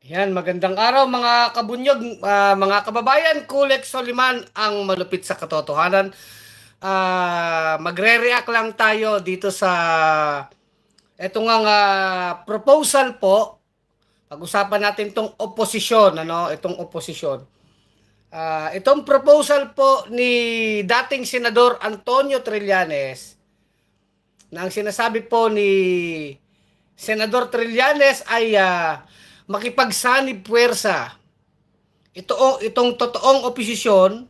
Yan, magandang araw mga kabunyog, mga kababayan. Kulek Soliman ang malupit sa katotohanan. Magre-react lang tayo dito sa etong proposal po. Pag-usapan natin itong oposisyon, ano, itong oposisyon. Itong proposal po ni dating Senador Antonio Trillanes, na ang sinasabi po ni Senador Trillanes ay makipagsanib puwersa itong totoong oposisyon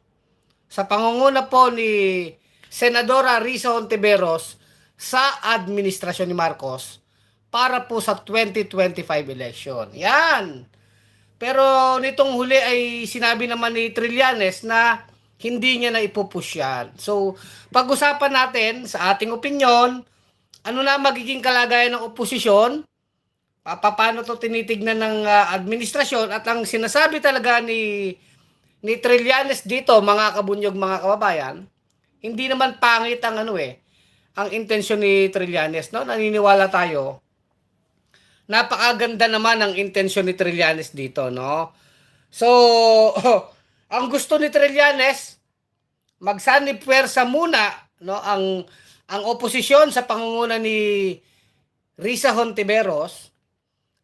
sa pangunguna po ni Senadora Risa Hontiveros sa administrasyon ni Marcos para po sa 2025 election. Yan. Pero nitong huli ay sinabi naman ni Trillanes na hindi niya na ipupush yan. So, pag-usapan natin sa ating opinyon, ano na magiging kalagayan ng oposisyon, paano to tinitignan ng administrasyon, at ang sinasabi talaga ni Trillanes dito, mga kabunyog, mga kababayan, hindi naman pangit ang ang intensyon ni Trillanes, no? Naniniwala tayo. Napakaganda naman ang intensyon ni Trillanes dito, no? So, ang gusto ni Trillanes, magsanib puwersa muna, no, ang oposisyon sa pangunguna ni Risa Hontiveros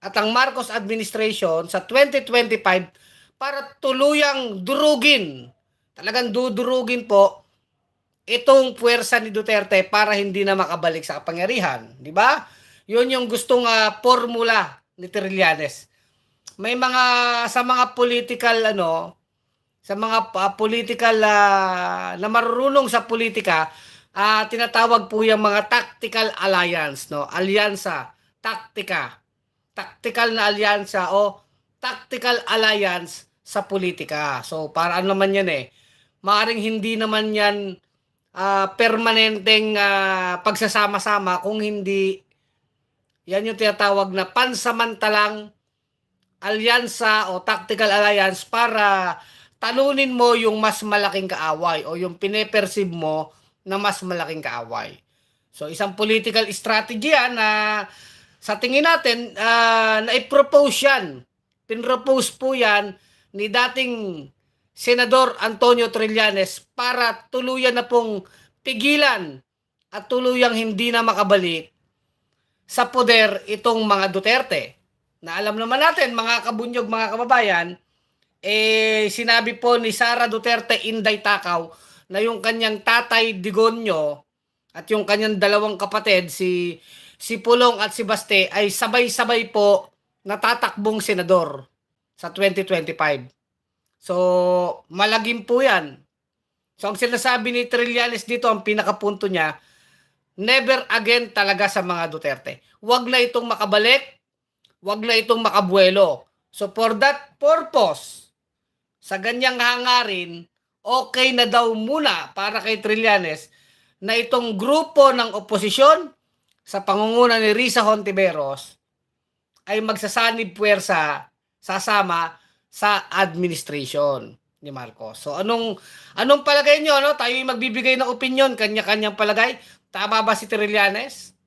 at ang Marcos administration sa 2025 para tuluyang durugin, talagang dudurugin po itong puwersa ni Duterte para hindi na makabalik sa kapangyarihan, di ba? Yun yung gustong formula ni Trillanes. May sa mga political sa mga political na marunong sa politika, tinatawag po yung mga tactical alliance, no? Alyansa, taktika. Tactical na alyansa o tactical alliance sa politika. So, para ano naman yan maaring hindi naman yan permanenteng pagsasama-sama, kung hindi yan yung tinatawag na pansamantalang alyansa o tactical alliance para talunin mo yung mas malaking kaaway o yung pineperceive mo na mas malaking kaaway. So, isang political strategy yan na sa tingin natin, na-propose yan. Pinropose po yan ni dating Senador Antonio Trillanes para tuluyan na pong pigilan at tuluyang hindi na makabalik sa poder itong mga Duterte. Na alam naman natin, mga kabunyog, mga kababayan, sinabi po ni Sara Duterte Inday Takaw na yung kanyang tatay Digonyo at yung kanyang dalawang kapatid, si Pulong at si Baste, ay sabay-sabay po natatakbong senador sa 2025. So, malagim po yan. So, ang sinasabi ni Trillanes dito, ang pinakapunto niya, never again talaga sa mga Duterte. Huwag na itong makabalik, huwag na itong makabuelo. So, for that purpose, sa ganyang hangarin, okay na daw muna para kay Trillanes na itong grupo ng oposisyon sa pangunguna ni Risa Hontiveros ay magsasanib puwersa sasama sa administration ni Marcos. So anong palagay niyo, no? Tayo yung magbibigay ng opinion, kanya-kanyang palagay. Tama ba si Trillanes?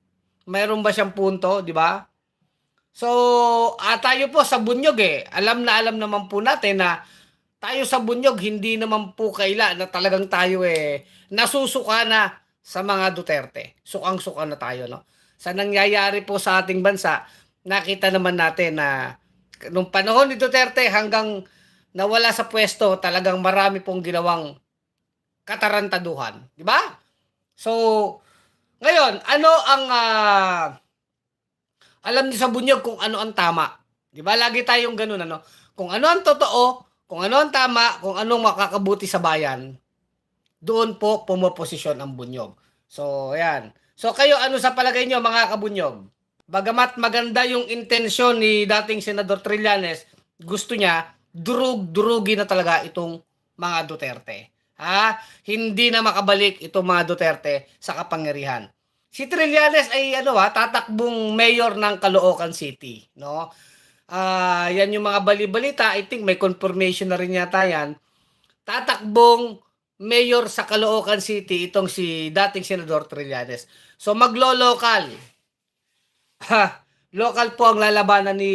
Mayroon ba siyang punto, di ba? So, tayo po sa bunyog alam naman po natin na tayo sa bunyog, hindi naman po kaila na talagang tayo nasusuka na sa mga Duterte. Sukang-suka na tayo, no? Sa nangyayari po sa ating bansa, nakita naman natin na nung panahon ni Duterte hanggang nawala sa pwesto, talagang marami pong ginawang katarantaduhan. Di ba? So, ngayon, ano ang alam niyo sa bunyog kung ano ang tama. Di ba? Lagi tayong ganun, ano? Kung ano ang totoo, kung ano ang tama, kung anong makakabuti sa bayan, doon po pumoposisyon ang bunyog. So, ayan. So, kayo, ano sa palagay nyo, mga kabunyog? Bagamat maganda yung intensyon ni dating Senador Trillanes, gusto niya, durug-durugi na talaga itong mga Duterte. Hindi na makabalik itong mga Duterte sa kapangyarihan. Si Trillanes ay tatakbong mayor ng Caloocan City, no? Yan yung mga bali-balita, I think may confirmation na rin yata yan. Tatakbong mayor sa Caloocan City itong si dating Senador Trillanes. So maglo-local. Local po ang lalabanan ni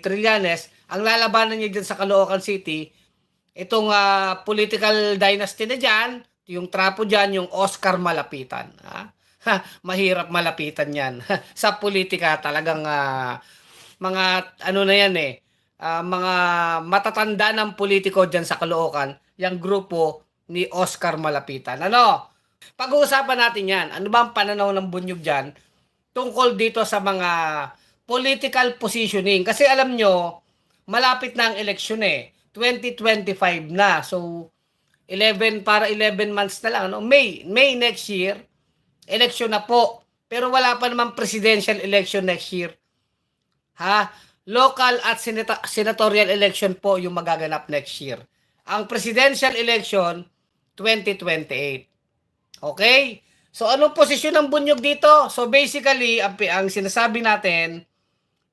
Trillanes ang lalabanan niya dyan sa Caloocan City, itong political dynasty na dyan, yung trapo dyan, yung Oscar Malapitan. Mahirap malapitan yan. Sa politika talagang mga ano na yan mga matatanda ng politiko dyan sa Caloocan, yung grupo ni Oscar Malapitan. Ano? Pag-uusapan natin yan. Ano ba ang pananaw ng Bunyog dyan tungkol dito sa mga political positioning? Kasi alam nyo, malapit na ang eleksyon 2025 na. So, 11 months na lang. No? May next year, eleksyon na po. Pero wala pa naman presidential election next year. Local at senatorial election po yung magaganap next year. Ang presidential election, 2028. Okay? So, anong posisyon ng Bunyog dito? So, basically, ang sinasabi natin,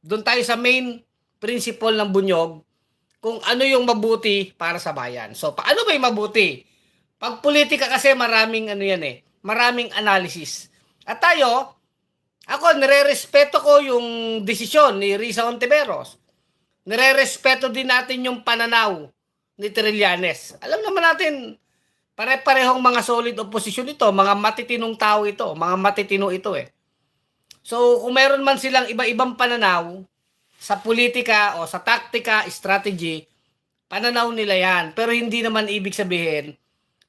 doon tayo sa main principle ng Bunyog, kung ano yung mabuti para sa bayan. So, paano ba yung mabuti? Pag politika kasi maraming maraming analysis. At ako, nire-respeto ko yung desisyon ni Risa Hontiveros. Nire-respeto din natin yung pananaw ni Trillanes. Alam naman natin, pare-parehong mga solid opposition ito, mga matitinong tao ito, mga matitino ito So, kung meron man silang iba-ibang pananaw sa politika o sa taktika, strategy, pananaw nila yan. Pero hindi naman ibig sabihin,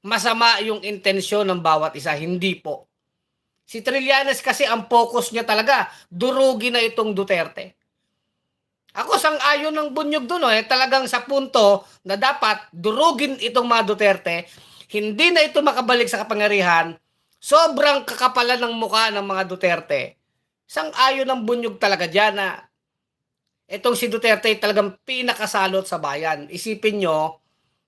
masama yung intensyon ng bawat isa. Hindi po. Si Trillanes kasi ang focus niya talaga, durugin na itong Duterte. Ako sang-ayon ng Bunyog doon talagang sa punto na dapat durugin itong mga Duterte, hindi na ito makabalik sa kapangyarihan, sobrang kakapalan ng mukha ng mga Duterte. Sang-ayon ng Bunyog talaga dyan na itong si Duterte talagang pinakasalot sa bayan. Isipin nyo,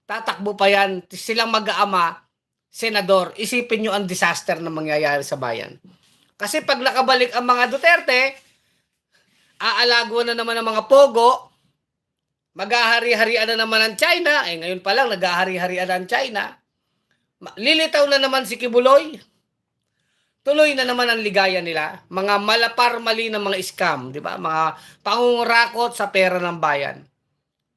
tatakbo pa yan, silang mag-aama, senador, isipin nyo ang disaster na mangyayari sa bayan. Kasi pag nakabalik ang mga Duterte, aalago na naman ang mga pogo, maghahari-harian na naman ang China, ngayon pa lang naghahari-harian ang China, lilitaw na naman si Kibuloy, tuloy na naman ang ligaya nila, mga malapar-mali na mga scam, di ba? Mga pangungurakot sa pera ng bayan.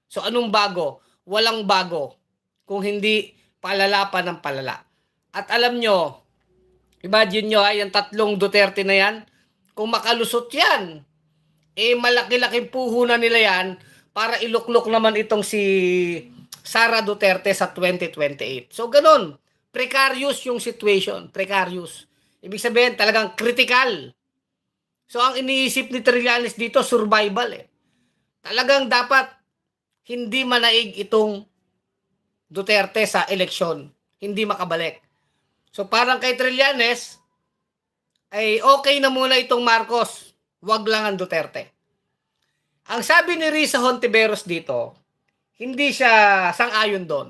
So anong bago? Walang bago kung hindi palala pa ng palala. At alam nyo, imagine nyo yung tatlong Duterte na yan, kung makalusot yan, malaki-laking puhunan nila yan para iluklok naman itong si Sara Duterte sa 2028. So ganun, precarious yung situation, precarious. Ibig sabihin talagang critical. So ang iniisip ni Trillanes dito, survival Talagang dapat hindi manaig itong Duterte sa eleksyon. Hindi makabalik. So parang kay Trillanes, ay okay na muna itong Marcos. Wag lang ang Duterte. Ang sabi ni Risa Hontiveros dito, hindi siya sang-ayon doon.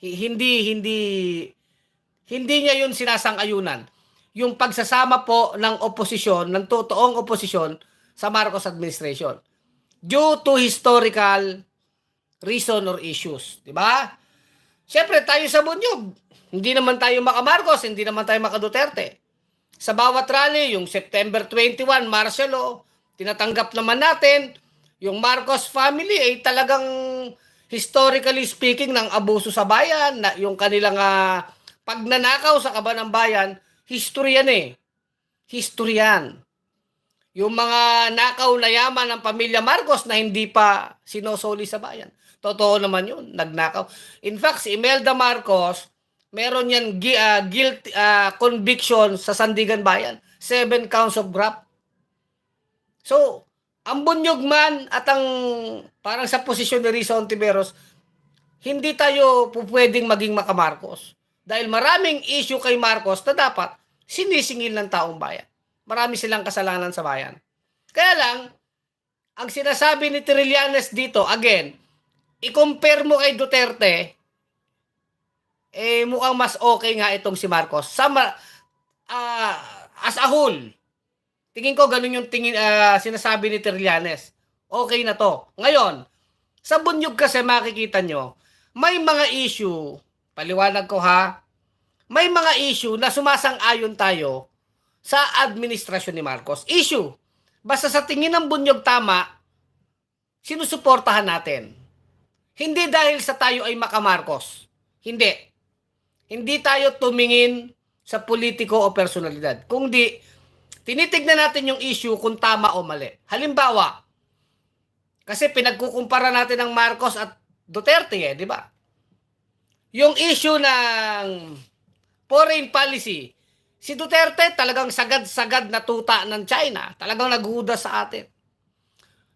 Hindi niya yun sinasang-ayunan. Yung pagsasama po ng oposisyon, ng totoong oposisyon sa Marcos administration. Due to historical reason or issues. Diba? Siyempre, tayo sa Bunyog, hindi naman tayo maka-Marcos, hindi naman tayo maka-Duterte. Sa bawat rally, yung September 21, martial law, tinatanggap naman natin, yung Marcos family ay talagang historically speaking ng abuso sa bayan, na yung kanilang pagnanakaw sa kaban ng bayan, history yan History yan. Yung mga nakaw na yaman ng pamilya Marcos na hindi pa sinosoli sa bayan. Totoo naman yun, nagnakaw. In fact, si Imelda Marcos, meron yan guilt conviction sa Sandigan Bayan. 7 counts of graft. So, ang Bunyog man at ang parang sa posisyon ni Risa Hontiveros, hindi tayo pwedeng maging maka-Marcos. Dahil maraming issue kay Marcos na dapat sinisingil ng taong bayan. Marami silang kasalanan sa bayan. Kaya lang, ang sinasabi ni Trillanes dito, again, i-compare mo kay Duterte, mukhang mas okay nga itong si Marcos. As a whole, tingin ko ganun yung sinasabi ni Trillanes. Okay na to. Ngayon, sa Bunyog kasi makikita nyo, may mga issue, paliwanag ko may mga issue na sumasang-ayon tayo sa administrasyon ni Marcos. Issue. Basta sa tingin ng Bunyog tama, sinusuportahan natin. Hindi dahil sa tayo ay maka-Marcos. Hindi. Hindi tayo tumingin sa politiko o personalidad. Kung di, tinitignan natin yung issue kung tama o mali. Halimbawa, kasi pinagkukumpara natin ng Marcos at Duterte di ba? Yung issue ng foreign policy, si Duterte talagang sagad-sagad na tuta ng China. Talagang naghuda sa atin.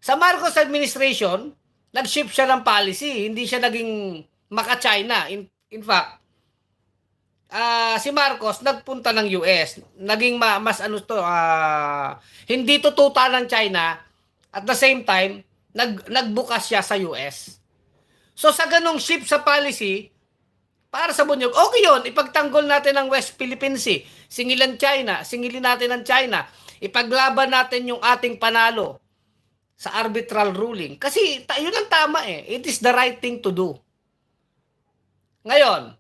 Sa Marcos administration, nag-shift siya ng policy. Hindi siya naging maka-China. In fact, si Marcos nagpunta ng US. Naging mas hindi tututa ng China. At the same time, nagbukas siya sa US. So sa ganong shift sa policy, para sa bunyog, okay yun, ipagtanggol natin ang West Philippine Sea, singilin natin ang China, ipaglaban natin yung ating panalo sa arbitral ruling. Kasi yun ang tama it is the right thing to do. Ngayon,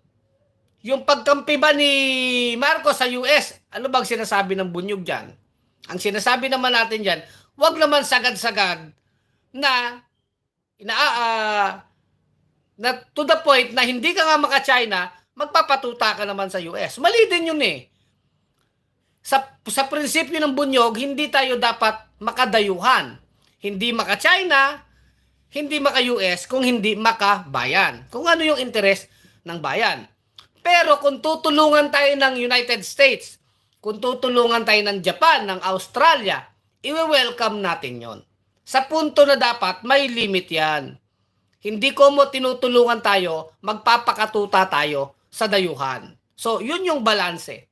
yung pagkampi ba ni Marcos sa US, ano bang sinasabi ng bunyog dyan? Ang sinasabi naman natin dyan, wag naman sagad-sagad na na to the point na hindi ka nga maka-China, magpapatuta ka naman sa US. Mali din yun Sa prinsipyo ng bunyog, hindi tayo dapat makadayuhan. Hindi maka-China, hindi maka-US, kung hindi maka-bayan. Kung ano yung interes ng bayan. Pero kung tutulungan tayo ng United States, kung tutulungan tayo ng Japan, ng Australia, i-welcome natin yon. Sa punto na dapat may limit yan. Hindi ko mo tinutulungan tayo, magpapakatuta tayo sa dayuhan. So, yun yung balanse.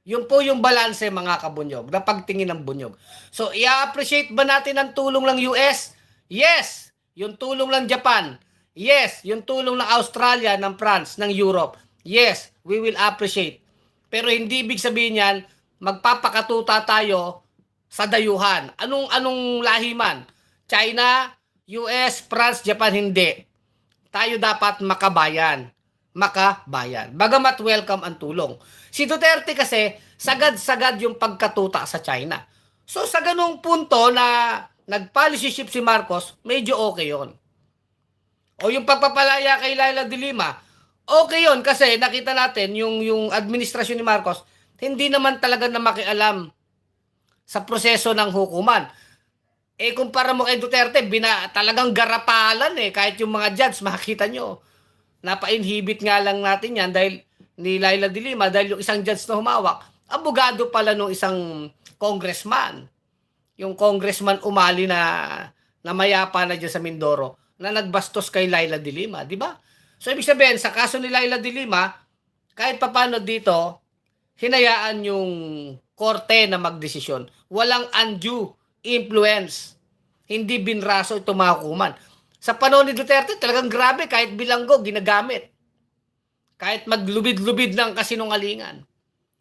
Yun po yung balanse mga kabunyog, na pagtingin ng bunyog. So, i-appreciate ba natin ang tulong ng US? Yes! Yung tulong ng Japan. Yes! Yung tulong ng Australia, ng France, ng Europe. Yes! We will appreciate. Pero hindi ibig sabihin yan, magpapakatuta tayo sa dayuhan. Anong lahi man? China, US, France, Japan, hindi. Tayo dapat makabayan. Bagamat welcome ang tulong. Si Duterte kasi, sagad-sagad yung pagkatuta sa China. So sa ganung punto na nag-policy shift si Marcos, medyo okay yon. O yung pagpapalaya kay Laila de Lima, okay yon kasi nakita natin yung administrasyon ni Marcos, hindi naman talaga na makialam sa proseso ng hukuman. Kumpara mo kay Duterte, talagang garapalan kahit yung mga judge, makikita nyo. Napa-inhibit nga lang natin yan dahil ni Laila de Lima, dahil yung isang judge na humawak, abogado pala nung isang congressman. Yung congressman umali na mayapa na dyan sa Mindoro, na nagbastos kay Laila de Lima, di ba? So, ibig sabihin, sa kaso ni Laila de Lima, kahit papano dito, hinayaan yung korte na magdesisyon. Walang undue influence. Hindi binraso ito mga hukuman. Sa panahon ni Duterte, talagang grabe, kahit bilanggo, ginagamit. Kahit maglubid-lubid ng kasinungalingan.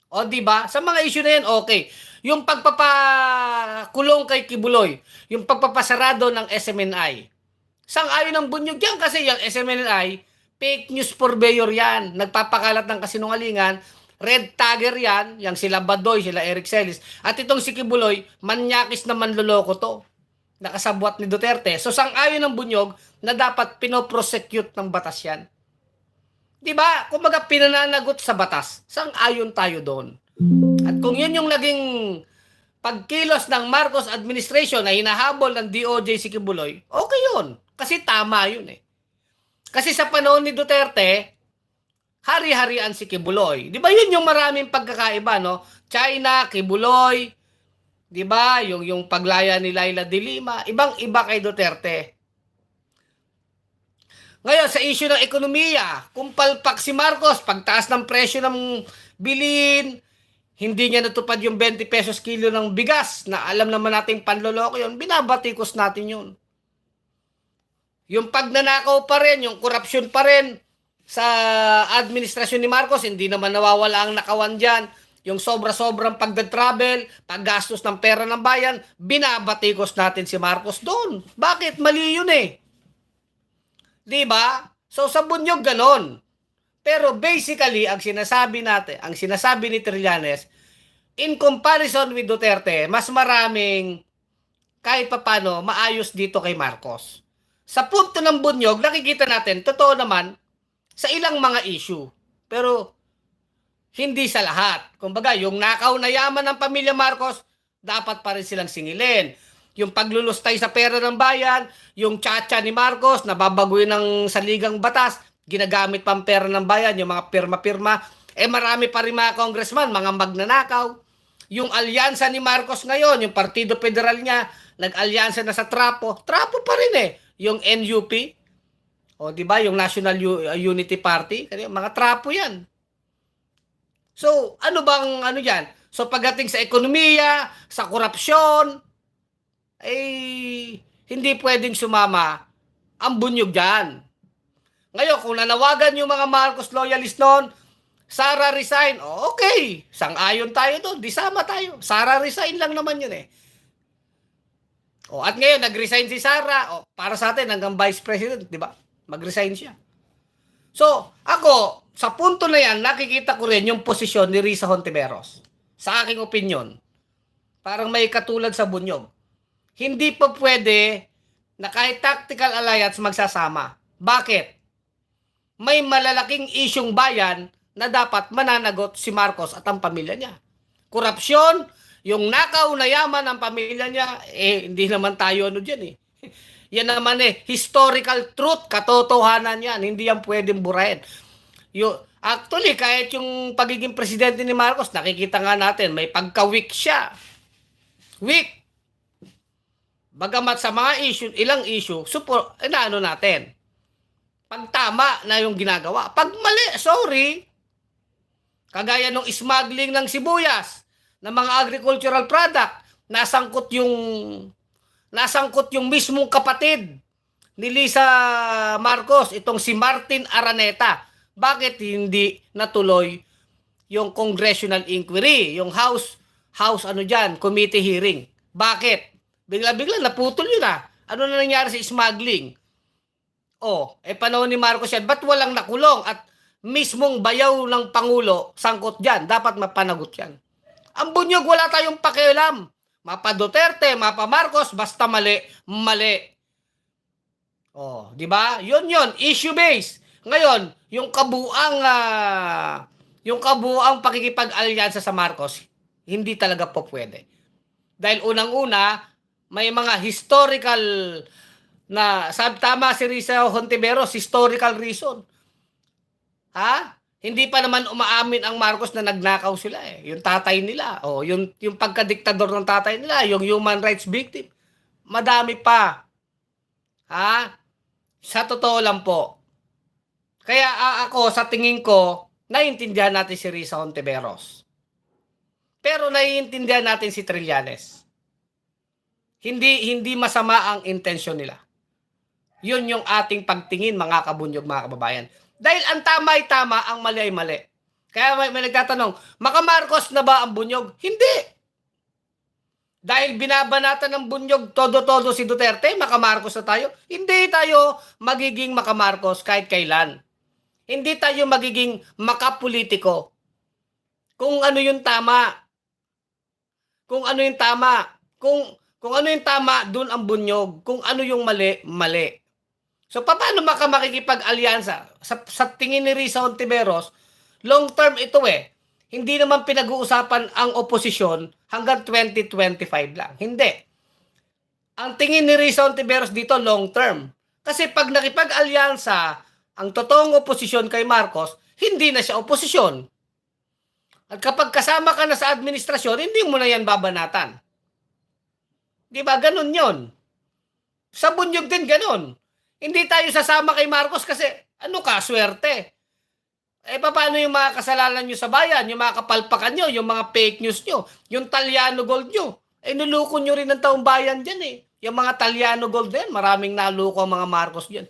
O, diba? Sa mga issue na yan, okay. Yung pagpapakulong kay Kibuloy, yung pagpapasarado ng SMNI. Sang-ayon ng bunyog yan kasi yung SMNI, fake news purveyor yan. Nagpapakalat ng kasinungalingan, red tagger yan, yung sila Badoy, sila Eric Celis. At itong si Kibuloy, manyakis na manloloko to. Nakasabwat ni Duterte. So, sang-ayon ng bunyog na dapat pinoprosecute ng batas yan. Diba? Kumbaga, pinananagot sa batas. Sang-ayon tayo doon. At kung yun yung naging pagkilos ng Marcos administration na hinahabol ng DOJ si Kibuloy, okay yun. Kasi tama yun Kasi sa panahon ni Duterte, hari-harian si Kibuloy. Di ba yun yung maraming pagkakaiba, no? China, Kibuloy, di ba? Yung paglaya ni Laila de Lima, ibang-iba kay Duterte. Ngayon, sa issue ng ekonomiya, kumpalpak si Marcos, pagtaas ng presyo ng bilhin, hindi niya natupad yung 20 pesos kilo ng bigas, na alam naman natin panloloko yun, binabatikos natin yun. Yung pagnanakaw pa rin, yung korupsyon pa rin, sa administrasyon ni Marcos, hindi naman nawawala ang nakawan dyan. Yung sobra-sobrang pagda-travel, paggastos ng pera ng bayan, binabatikos natin si Marcos doon. Bakit? Mali yun Diba? So sa bunyog ganon. Pero basically, ang sinasabi ni Trillanes, in comparison with Duterte, mas maraming kahit papano maayos dito kay Marcos. Sa punto ng bunyog, nakikita natin, totoo naman, sa ilang mga issue. Pero, hindi sa lahat. Kumbaga, yung nakaw na yaman ng pamilya Marcos, dapat pa rin silang singilin. Yung paglulustay sa pera ng bayan, yung tsa-tsa ni Marcos, nababaguhin ng saligang batas, ginagamit pang pera ng bayan, yung mga pirma-pirma, marami pa rin mga congressman, mga magnanakaw. Yung alyansa ni Marcos ngayon, yung Partido Federal niya, nag-alyansa na sa Trapo. Trapo pa rin yung NUP. O, di ba? Yung National Unity Party. Mga Trapo yan. So, ano bang ano yan? So, pagdating sa ekonomiya, sa korupsyon, hindi pwedeng sumama ang bunyog dyan. Ngayon, kung nanawagan yung mga Marcos loyalist noon, Sara resign, okay. Sang-ayon tayo doon, di sama tayo. Sara resign lang naman yun . At ngayon, nag-resign si Sara. Para sa atin, hanggang vice president, di ba? Mag-resign siya. So, ako, sa punto na yan, nakikita ko rin yung posisyon ni Risa Hontiveros. Sa aking opinion, parang may katulad sa bunyog. Hindi pa pwede na kahit tactical alliance magsasama. Bakit? May malalaking isyong bayan na dapat mananagot si Marcos at ang pamilya niya. Korupsyon, yung nakaw na yaman ng pamilya niya, hindi naman tayo ano dyan . Yan naman historical truth, katotohanan yan. Hindi yan pwedeng burahin. Actually, kahit yung pagiging presidente ni Marcos, nakikita nga natin, may pagka-weak siya. Weak. Bagamat sa mga issue, ilang issue, inaano natin. Pag tama na yung ginagawa. Pag mali, sorry. Kagaya nung smuggling ng sibuyas, ng mga agricultural product, nasangkot yung mismong kapatid ni Lisa Marcos, itong si Martin Araneta. Bakit hindi natuloy yung congressional inquiry, yung House committee hearing? Bakit? Bigla-bigla naputol yun . Ano na nangyari sa smuggling? Panahon ni Marcos yan, ba't walang nakulong? At mismong bayaw ng Pangulo, sangkot dyan, dapat mapanagot yan. Ang bunyog, wala tayong pakialam. Mapa Duterte, mapa Marcos, basta mali, mali. Di ba? Yun, issue based. Ngayon, yung kabuang pakikipag-alyansa sa Marcos, hindi talaga po pwede. Dahil unang-una, may mga historical tama si Risa Hontiveros, historical reason. Hindi pa naman umaamin ang Marcos na nagnakaw sila . Yung tatay nila, yung pagkadiktador ng tatay nila, yung human rights victim. Madami pa. Sa totoo lang po. Kaya ako, sa tingin ko, naiintindihan natin si Risa Hontiveros. Pero naiintindihan natin si Trillanes. Hindi masama ang intensyon nila. Yun yung ating pagtingin, mga kabunyog, mga kababayan. Dahil ang tama ay tama, ang mali ay mali. Kaya may nagtatanong, Maka Marcos na ba ang bunyog? Hindi. Dahil binabanatan ng bunyog todo-todo si Duterte, Maka Marcos na tayo? Hindi tayo magiging Maka Marcos kahit kailan. Hindi tayo magiging makapolitiko. Kung ano yung tama. Kung ano yung tama. Kung ano yung tama, dun ang bunyog. Kung ano yung mali, mali. So, paano makikipag-alyansa? Sa tingin ni Risa Hontiveros, long term ito Hindi naman pinag-uusapan ang oposisyon hanggang 2025 lang. Hindi. Ang tingin ni Risa Hontiveros dito, long term. Kasi pag nakipag-alyansa ang totoong oposisyon kay Marcos, hindi na siya oposisyon. At kapag kasama ka na sa administrasyon, hindi mo na yan babanatan. Di ba? Ganun yon. Sa bunyog din ganun. Hindi tayo sasama kay Marcos kasi swerte. Paano yung mga kasalanan nyo sa bayan, yung mga kapalpakan nyo, yung mga fake news nyo, yung Talyano Gold nyo. Nuluko nyo rin ng taong bayan dyan . Yung mga Talyano Gold din, maraming naluko ang mga Marcos dyan.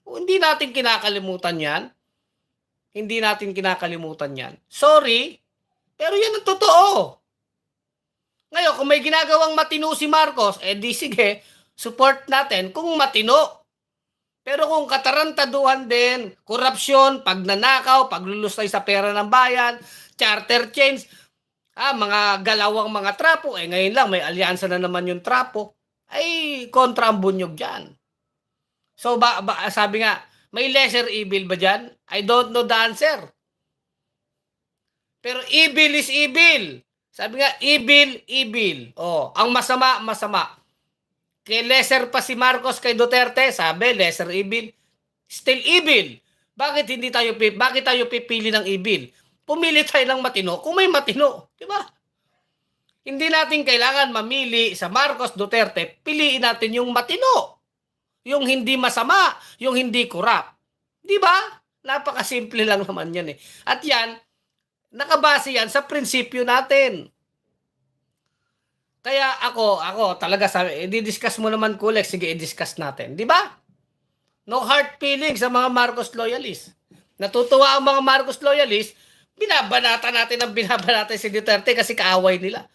Hindi natin kinakalimutan yan. Hindi natin kinakalimutan yan. Sorry, pero yan ang totoo. Ngayon, kung may ginagawang matino si Marcos, di sige, support natin kung matino. Pero kung katarantaduhan din, korupsyon, pagnanakaw, paglulustay sa pera ng bayan, charter change, mga galawang mga trapo, ngayon lang may alyansa na naman yung trapo. ay kontra ang Bunyog diyan. So sabi nga, may lesser evil ba diyan? I don't know the answer. Pero evil is evil. Sabi nga, evil, evil. Oh, ang masama, masama. Kay lesser pa si Marcos kay Duterte, sabi, lesser evil. Still evil. Bakit tayo pipili ng evil? Pumili tayo ng matino kung may matino, di ba? Hindi natin kailangan mamili sa Marcos, Duterte, piliin natin yung matino. Yung hindi masama, yung hindi kurap. Di ba? Napakasimple lang naman yan eh. At yan, nakabase yan sa prinsipyo natin. Kaya ako talaga sabi, i-discuss mo naman Kulex, sige i-discuss natin. Di ba? No hard feelings sa mga Marcos loyalists. Natutuwa ang mga Marcos loyalists, binabanatan natin si Duterte kasi kaaway nila.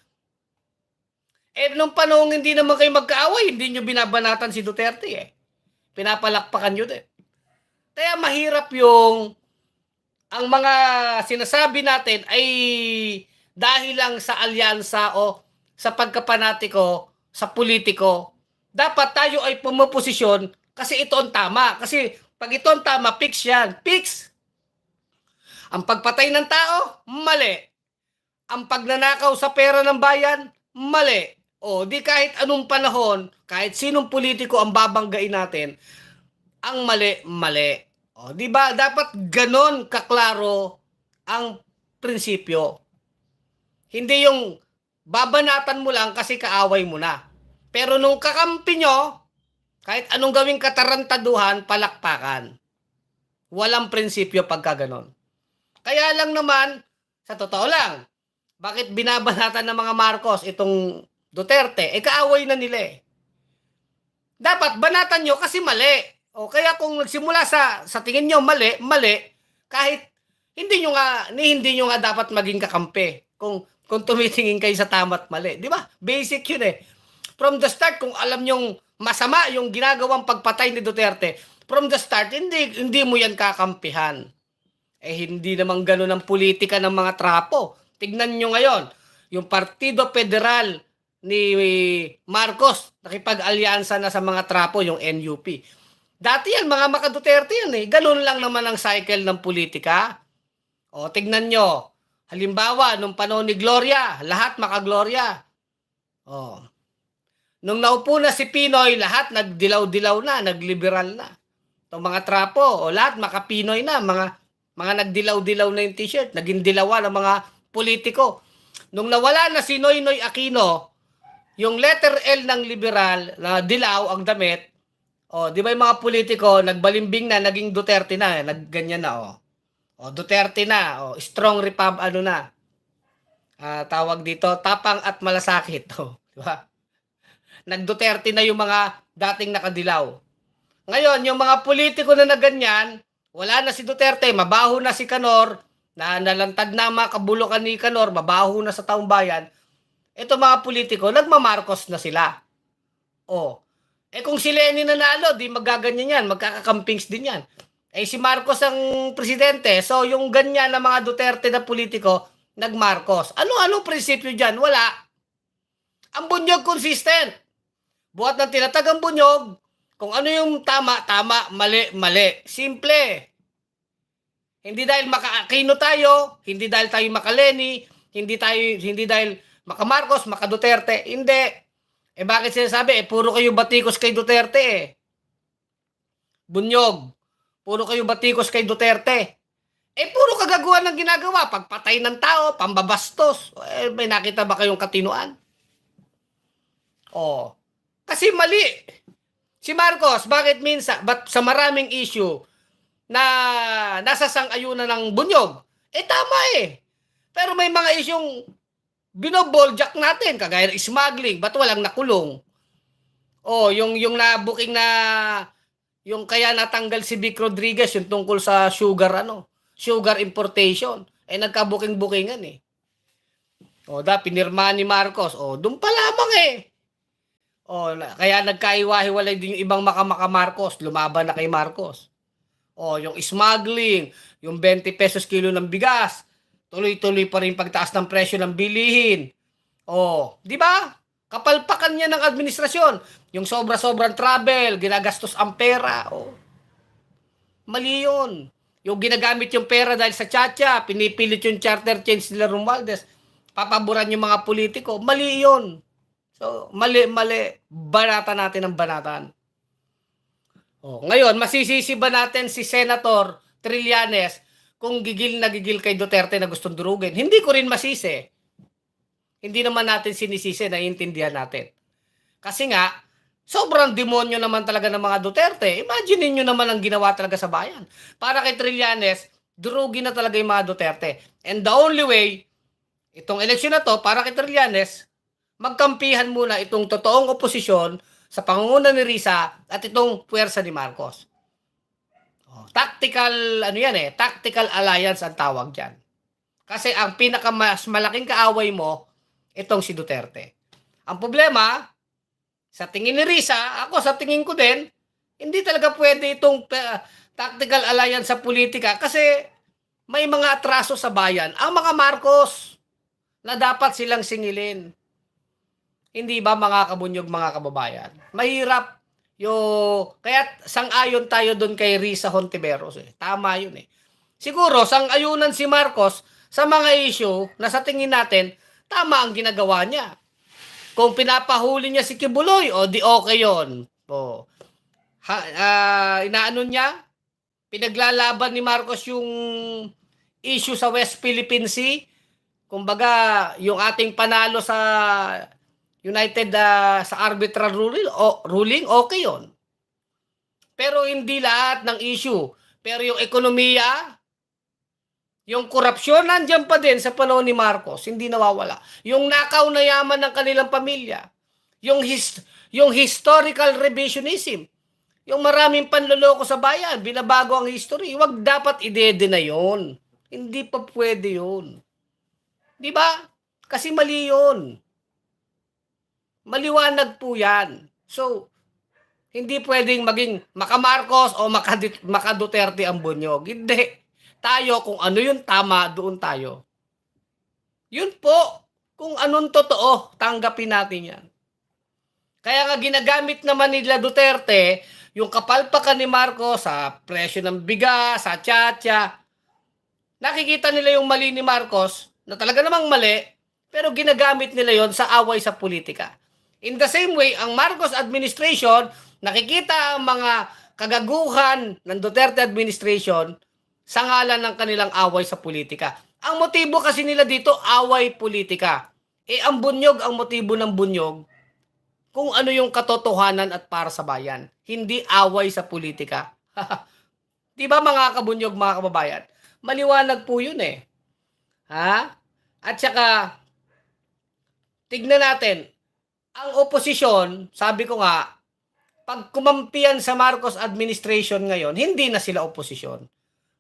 Eh, nung panahon hindi naman kayo magkaaway, hindi nyo binabanatan si Duterte eh. Pinapalakpakan nyo din. Kaya mahirap yung ang mga sinasabi natin ay dahil lang sa alyansa o sa pagkapanatiko sa politiko. Dapat tayo ay pumoposisyon kasi ito ang tama. Kasi pag ito ang tama, fix yan. Fix. Ang pagpatay ng tao, mali. Ang pagnanakaw sa pera ng bayan, mali. O di kahit anong panahon, kahit sinong politiko ang babanggain natin, ang mali, mali. O, di ba? Dapat ganon kaklaro ang prinsipyo. Hindi yung babanatan mo lang kasi kaaway mo na. Pero nung kakampi nyo, kahit anong gawing katarantaduhan, palakpakan. Walang prinsipyo pagka ganon. Kaya lang naman, sa totoo lang, bakit binabanatan ng mga Marcos itong Duterte? Eh, kaaway na nila eh. Dapat banatan nyo kasi mali. O kaya kung nagsimula sa tingin nyo mali, kahit hindi nyo nga dapat maging kakampi. Kung tumitingin kayo sa tama at mali, di ba? Basic yun eh. From the start, kung alam nyong masama yung ginagawang pagpatay ni Duterte, from the start, hindi mo yan kakampihan. Eh hindi naman gano'n ang politika ng mga trapo. Tignan nyo ngayon, yung Partido Federal ni Marcos, nakipag-alyansa na sa mga trapo, yung NUP. Dati yan, mga maka-Duterte yan eh. Ganun lang naman ang cycle ng politika. O, tignan nyo. Halimbawa, nung panahon ni Gloria, lahat maka-Gloria. O. Nung naupo na si Pinoy, lahat nagdilaw-dilaw na, nagliberal na. Itong mga trapo, o lahat maka-Pinoy na, mga nagdilaw-dilaw na yung t-shirt, naging dilawan ng mga politiko. Nung nawala na si Noynoy Aquino, yung letter L ng liberal, na dilaw ang damit, di ba yung mga politiko, nagbalimbing na, naging Duterte na, nagganyan na, Duterte na, strong tawag dito, tapang at malasakit, di ba? Nag-Duterte na yung mga dating nakadilaw. Ngayon, yung mga politiko na naganyan, wala na si Duterte, mabaho na si Canor, na nalantad na mga kabulukan ni Canor, mabaho na sa taong bayan. Ito mga politiko, nagmamarcos na sila. Kung si Lenny nanalo, di magaganyan yan, magkakakampings din yan. Si Marcos ang presidente, so yung ganyan na mga Duterte na politiko, nagmarcos. Ano prinsipyo dyan? Wala. Ang Bunyog consistent. Buhat ng tinatag ang Bunyog, kung ano yung tama, mali, mali. Simple. Hindi dahil maka-Aquino tayo, hindi dahil tayo maka-Lenny, hindi dahil maka-Marcos, maka-Duterte. Hindi. Bakit sinasabi? Puro kayo batikos kay Duterte Bunyog. Puro kayo batikos kay Duterte. Puro kagaguhan ng ginagawa. Pagpatay ng tao, pambabastos. May nakita ba kayong katinuan? Kasi mali. Si Marcos, bakit sa maraming issue na nasa sang-ayunan ng Bunyog? Tama Pero may mga isyong binoboljak natin, kagaya ng smuggling, ba't walang nakulong? Yung na-booking na, yung kaya natanggal si Vic Rodriguez, yung tungkol sa sugar importation. Nagka-booking-bookingan pinirma ni Marcos. Doon pa lamang kaya nagkaiwa-hiwalay din yung ibang maka Marcos, lumaban na kay Marcos. Yung smuggling, yung 20 pesos kilo ng bigas, tuloy-tuloy pa rin pagtaas ng presyo ng bilihin. Di ba? Kapalpakan niya ng administrasyon. Yung sobra-sobrang travel, ginagastos ang pera. Oh. Mali yun. Yung ginagamit yung pera dahil sa tiyatya, pinipilit yung charter change nila Romualdez, papaboran yung mga politiko. Mali yun. So, mali. Banatan natin ang banatan. Oh, ngayon, masisisi ba natin si Senator Trillanes kung gigil na gigil kay Duterte na gustong durugin? Hindi ko rin masisi. Hindi naman natin sinisisi, naiintindihan natin. Kasi nga, sobrang demonyo naman talaga ng mga Duterte. Imagine niyo naman ang ginawa talaga sa bayan. Para kay Trillanes, durugin na talaga yung mga Duterte. And the only way, itong eleksyon na to, para kay Trillanes, magkampihan muna itong totoong oposisyon sa pangunguna ni Risa at itong puwersa ni Marcos. Tactical, tactical alliance ang tawag dyan. Kasi ang pinakamas malaking kaaway mo, itong si Duterte. Ang problema, sa tingin ni Risa, ako sa tingin ko din, hindi talaga pwede itong tactical alliance sa politika kasi may mga atraso sa bayan. Ang mga Marcos na dapat silang singilin. Hindi ba mga kabunyog, mga kababayan? Mahirap kaya sang-ayon tayo doon kay Risa Hontiveros. Tama yun eh. Siguro, sang-ayunan si Marcos sa mga issue na sa tingin natin, tama ang ginagawa niya. Kung pinapahuli niya si Kibuloy, di okay yun. Inaano niya? Pinaglalaban ni Marcos yung issue sa West Philippine Sea. Kumbaga, yung ating panalo sa United sa arbitral ruling, okay yun. Pero hindi lahat ng issue. Pero yung ekonomiya, yung korupsyon, nandiyan pa din sa panahon ni Marcos, hindi nawawala. Yung nakaw na yaman ng kanilang pamilya, yung historical revisionism, yung maraming panloloko sa bayan, binabago ang history, wag dapat idede na yun. Hindi pa pwede yun. Di ba? Kasi mali yun. Maliwanag po yan. So, hindi pwedeng maging maka-Marcos o maka-Duterte ang bunyog. Hindi. Tayo, kung ano yung tama, doon tayo. Yun po. Kung anong totoo, tanggapin natin yan. Kaya nga ginagamit naman nila Duterte, yung kapalpakan ni Marcos sa presyo ng bigas, sa tiyatya. Nakikita nila yung mali ni Marcos, na talaga namang mali, pero ginagamit nila yon sa away sa politika. In the same way, ang Marcos administration, nakikita ang mga kagaguhan ng Duterte administration sa ngalan ng kanilang away sa politika. Ang motibo kasi nila dito, away politika. Ang bunyog, ang motibo ng bunyog, kung ano yung katotohanan at para sa bayan. Hindi away sa politika. Di ba mga kabunyog, mga kababayan? Maliwanag po yun eh. At saka, tignan natin, ang oposisyon, sabi ko nga, pag kumampiyan sa Marcos administration ngayon, hindi na sila oposisyon.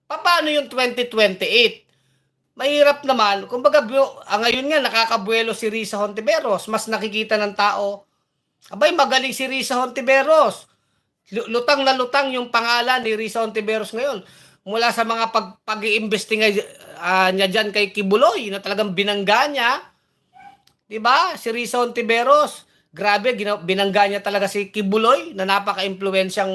Paano yung 2028? Mahirap naman. Kumbaga, ngayon nga, nakakabuelo si Risa Hontiveros. Mas nakikita ng tao, abay, magaling si Risa Hontiveros. Lutang na lutang yung pangalan ni Risa Hontiveros ngayon. Mula sa mga pag-iimbestiga niya dyan kay Kibuloy, na talagang binangga niya. Diba? Si Risa Hontiveros, grabe, binangga niya talaga si Kibuloy na napaka-impluensyang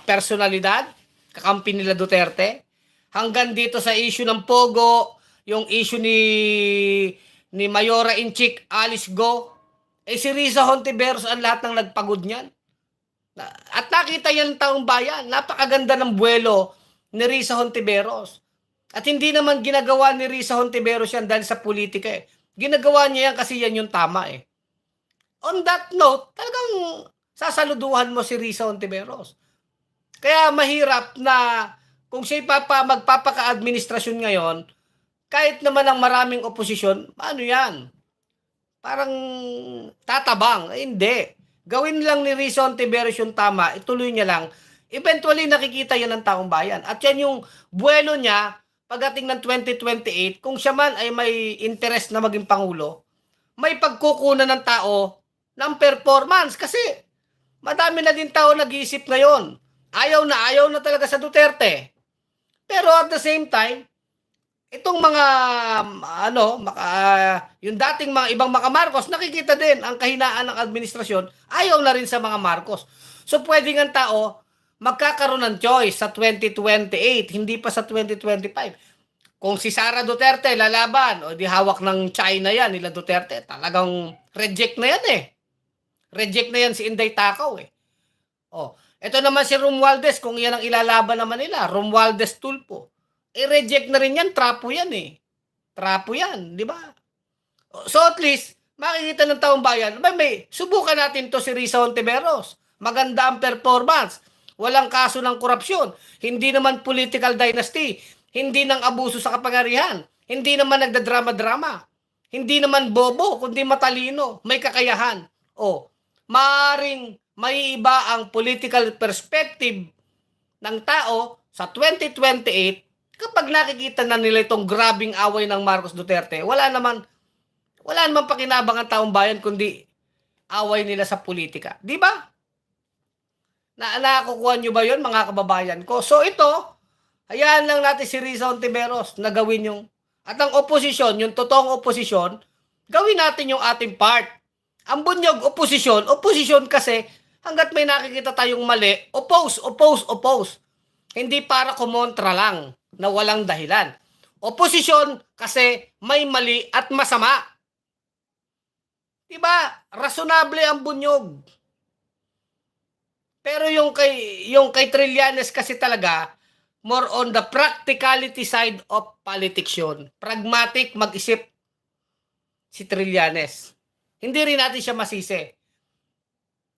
personalidad, kakampi nila Duterte. Hanggang dito sa issue ng Pogo, yung issue ni Mayora-in-Chief Alice Go, si Risa Hontiveros ang lahat ng nagpagod niyan. At nakita yan ng taong bayan, napakaganda ng buwelo ni Risa Hontiveros. At hindi naman ginagawa ni Risa Hontiveros yan dahil sa politika eh. Ginagawa niya yan kasi yan yung tama eh. On that note, talagang sasaluduhan mo si Risa Hontiveros. Kaya mahirap na kung siya magpapaka-administrasyon ngayon, kahit naman ang maraming oposisyon, ano yan? Parang tatabang. Hindi. Gawin lang ni Risa Hontiveros yung tama, ituloy niya lang. Eventually, nakikita yan ng taong bayan. At yan yung buwelo niya, pagdating ng 2028, kung siya man ay may interest na maging Pangulo, may pagkukunan ng tao ng performance. Kasi madami na din tao nag-iisip ngayon. Ayaw na talaga sa Duterte. Pero at the same time, itong mga yung dating mga ibang mga Marcos, nakikita din ang kahinaan ng administrasyon, ayaw na rin sa mga Marcos. So pwede ng tao magkakaroon ng choice sa 2028, hindi pa sa 2025. Kung si Sara Duterte lalaban, o di hawak ng China yan, nila Duterte, talagang reject na yan eh. Reject na yan si Inday Takaw eh. Oh, ito naman si Romualdez, kung yan ang ilalaban naman nila, Romualdez Tulfo. I-reject na rin yan, trapo yan eh. Trapo yan, di ba? So at least, makikita ng taong bayan, may subukan natin to si Risa Hontiveros. Maganda ang performance. Walang kaso ng korupsyon. Hindi naman political dynasty. Hindi ng abuso sa kapangyarihan. Hindi naman nagdadrama-drama. Hindi naman bobo, kundi matalino. May kakayahan. O, maaring may iba ang political perspective ng tao sa 2028 kapag nakikita na nila itong grabing away ng Marcos Duterte. Wala naman pakinabang ang taong bayan kundi away nila sa politika. Di ba? Nakukuha nyo ba yun, mga kababayan ko? So ito, hayaan lang natin si Risa Hontiveros na gawin yung, at ang oposisyon, yung totoong oposisyon, gawin natin yung ating part. Ang bunyog, oposisyon kasi, hanggat may nakikita tayong mali, oppose. Hindi para kumontra lang na walang dahilan. Oposisyon kasi may mali at masama. Diba? Rasunable ang bunyog. Pero yung kay Trillanes kasi talaga, more on the practicality side of politics yun. Pragmatic mag-isip si Trillanes. Hindi rin natin siya masisi.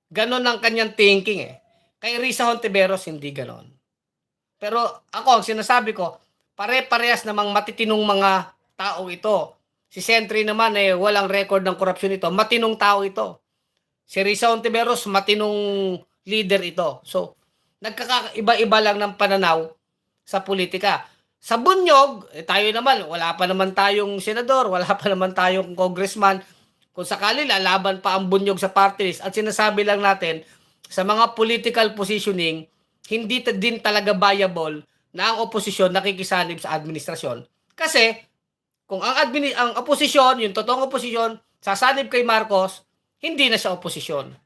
Ganon ang kanyang thinking eh. Kay Risa Hontiveros, hindi ganon. Pero ako, ang sinasabi ko, pare-parehas namang matitinong mga tao ito. Si Sentry naman walang record ng korupsyon ito. Matinong tao ito. Si Risa Hontiveros, matinong leader ito. So, nagkakaiba-iba lang ng pananaw sa politika. Sa bunyog, tayo naman, wala pa naman tayong senador, wala pa naman tayong congressman. Kung sakali lalaban pa ang bunyog sa party list, at sinasabi lang natin, sa mga political positioning, hindi din talaga viable na ang oposisyon nakikisanib sa administrasyon. Kasi, kung ang oposisyon, yung totoong oposisyon, sasanib kay Marcos, hindi na siya oposisyon.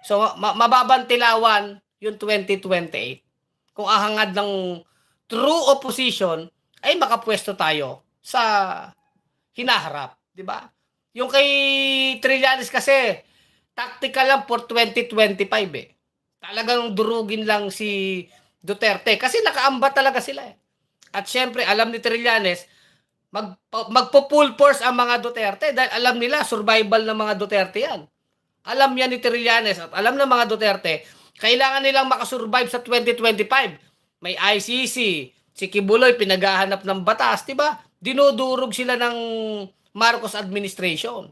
So, mababantilawan yung 2028. Kung ahangad ng true opposition, ay makapwesto tayo sa hinaharap. Diba? Yung kay Trillanes kasi, tactical lang for 2025 eh. Talagang durugin lang si Duterte kasi nakaamba talaga sila eh. At syempre, alam ni Trillanes, magpo-full force ang mga Duterte dahil alam nila, survival ng mga Duterte yan. Alam yan ni Trillanes at alam ng mga Duterte, kailangan nilang makasurvive sa 2025. May ICC, si Kibuloy pinaghahanap ng batas, diba? Dinudurog sila ng Marcos administration.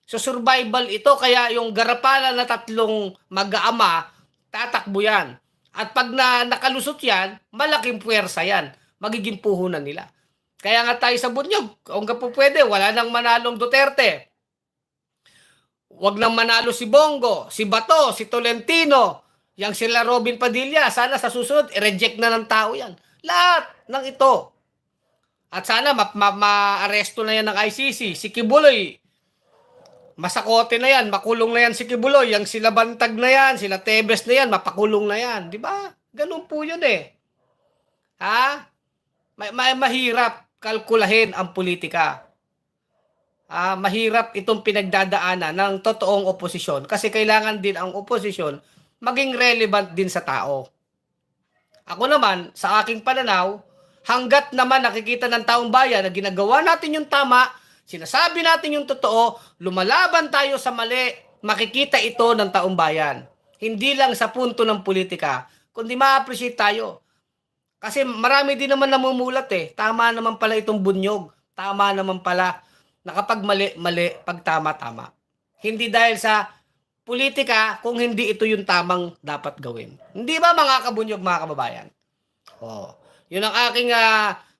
So survival ito, kaya yung garapalan na tatlong mag-aama, tatakbo yan. At pag nakalusot yan, malaking puwersa yan. Magiging puhunan nila. Kaya nga tayo sa bunyog, kung po pwede, wala nang manalong Duterte. Wag nang manalo si Bongo, si Bato, si Tolentino, yang sila Robin Padilla. Sana sa susunod, i-reject na ng tao yan. Lahat ng ito. At sana ma-aresto na yan ng ICC. Si Kibuloy, masakote na yan, makulong na yan si Kibuloy, yang sila Bantag na yan, sila Tebes na yan, mapakulong na yan. Di ba? Ganun po yun eh. Ha? Mahirap kalkulahin ang politika. Mahirap itong pinagdadaanan ng totoong oposisyon kasi kailangan din ang oposisyon maging relevant din sa tao. Ako naman, sa aking pananaw, hanggat naman nakikita ng taong bayan na ginagawa natin yung tama, sinasabi natin yung totoo, lumalaban tayo sa mali, makikita ito ng taong bayan. Hindi lang sa punto ng politika, kundi ma-appreciate tayo. Kasi marami din naman namumulat eh. Tama naman pala itong bunyog. Tama naman pala na kapag mali, pag tama. Hindi dahil sa politika kung hindi ito yung tamang dapat gawin. Hindi ba mga kabunyog, mga kababayan? Yun ang aking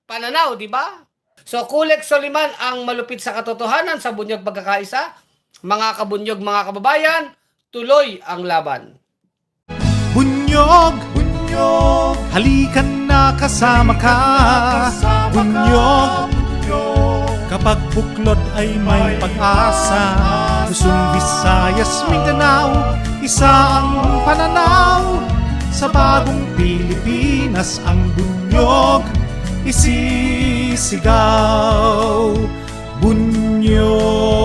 pananaw, di ba? So, Kulex Soliman ang malupit sa katotohanan sa bunyog pagkakaisa. Mga kabunyog, mga kababayan, tuloy ang laban. Bunyog, bunyog, halikan na kasama ka. Bunyog, Kapag buklod ay may pag-asa, Luzon, Visayas, Mindanao, isa ang pananaw. Sa bagong Pilipinas ang bunyog isisigaw. Bunyog